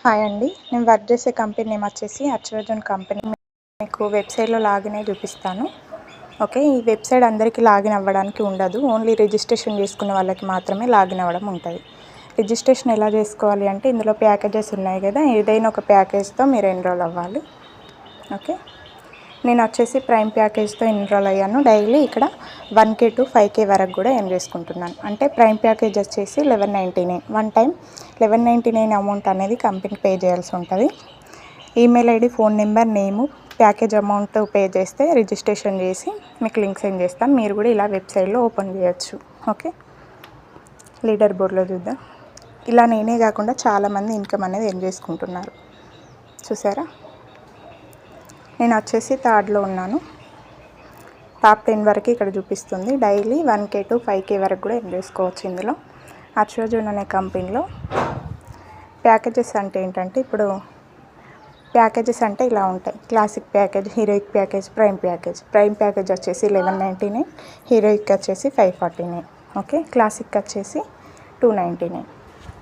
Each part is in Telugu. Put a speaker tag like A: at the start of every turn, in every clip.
A: హాయ్ అండి, నేను వర్క్ చేసే కంపెనీ నేమ్ వచ్చేసి అర్చవజన్ కంపెనీ. మీకు వెబ్సైట్లో లాగిన్ అయి చూపిస్తాను. ఓకే, ఈ వెబ్సైట్ అందరికీ లాగిన్ అవ్వడానికి ఉండదు. ఓన్లీ రిజిస్ట్రేషన్ చేసుకునే వాళ్ళకి మాత్రమే లాగిన్ అవ్వడం ఉంటుంది. రిజిస్ట్రేషన్ ఎలా చేసుకోవాలి అంటే, ఇందులో ప్యాకేజెస్ ఉన్నాయి కదా, ఏదైనా ఒక ప్యాకేజ్తో మీరు ఎన్రోల్ అవ్వాలి. ఓకే, నేను వచ్చేసి ప్రైమ్ ప్యాకేజ్తో ఎన్రోల్ అయ్యాను. డైలీ ఇక్కడ 1K to 5K వరకు కూడా ఎర్న్ చేసుకుంటున్నాను. అంటే ప్రైమ్ ప్యాకేజ్ వచ్చేసి 1199, వన్ టైం 1199 అమౌంట్ అనేది కంపెనీ పే చేయాల్సి ఉంటుంది. ఈమెయిల్ ఐడి, ఫోన్ నెంబర్, నేము, ప్యాకేజ్ అమౌంట్ పే చేస్తే రిజిస్ట్రేషన్ చేసి మీకు లింక్ సెండ్ చేస్తాను. మీరు కూడా ఇలా వెబ్సైట్లో ఓపెన్ చేయొచ్చు. ఓకే, లీడర్ బోర్డ్లో చూద్దాం. ఇలా నేనే కాకుండా చాలామంది ఇన్కమ్ అనేది ఎర్న్ చేసుకుంటున్నారు. చూసారా, నేను వచ్చేసి థర్డ్లో ఉన్నాను. టాప్ 10 వరకు ఇక్కడ చూపిస్తుంది. డైలీ 1K to 5K వరకు కూడా ఎర్న్ చేసుకోవచ్చు. ఇందులో అర్చవజన్ అనే కంపెనీలో ప్యాకేజెస్ అంటే ఏంటంటే, ఇప్పుడు ప్యాకేజెస్ అంటే ఇలా ఉంటాయి. Classic package, heroic package, prime package. Prime package వచ్చేసి 1199, హీరోయిక్ వచ్చేసి 549. ఓకే, క్లాసిక్ వచ్చేసి 299,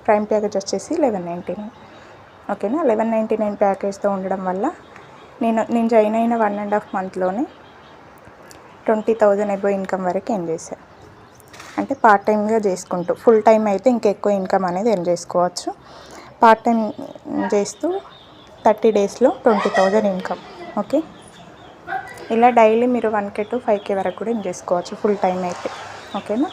A: ప్రైమ్ ప్యాకేజ్ వచ్చేసి 1199. ఓకేనా, 1199 ప్యాకేజ్తో ఉండడం వల్ల నేను జాయిన్ అయిన 1.5 మంత్లోనే 20,000 అబోవ్ ఇన్కమ్ వరకు ఎర్న్ చేశాను. అంటే పార్ట్ టైమ్గా చేసుకుంటూ, ఫుల్ టైం అయితే ఇంకా ఎక్కువ ఇన్కమ్ అనేది ఎర్న్ చేసుకోవచ్చు. పార్ట్ టైం చేస్తూ 30 డేస్లో 20,000 ఇన్కమ్. ఓకే, ఇలా డైలీ మీరు 1K to 5K వరకు కూడా ఎర్న్ చేసుకోవచ్చు ఫుల్ టైం అయితే. ఓకేనా.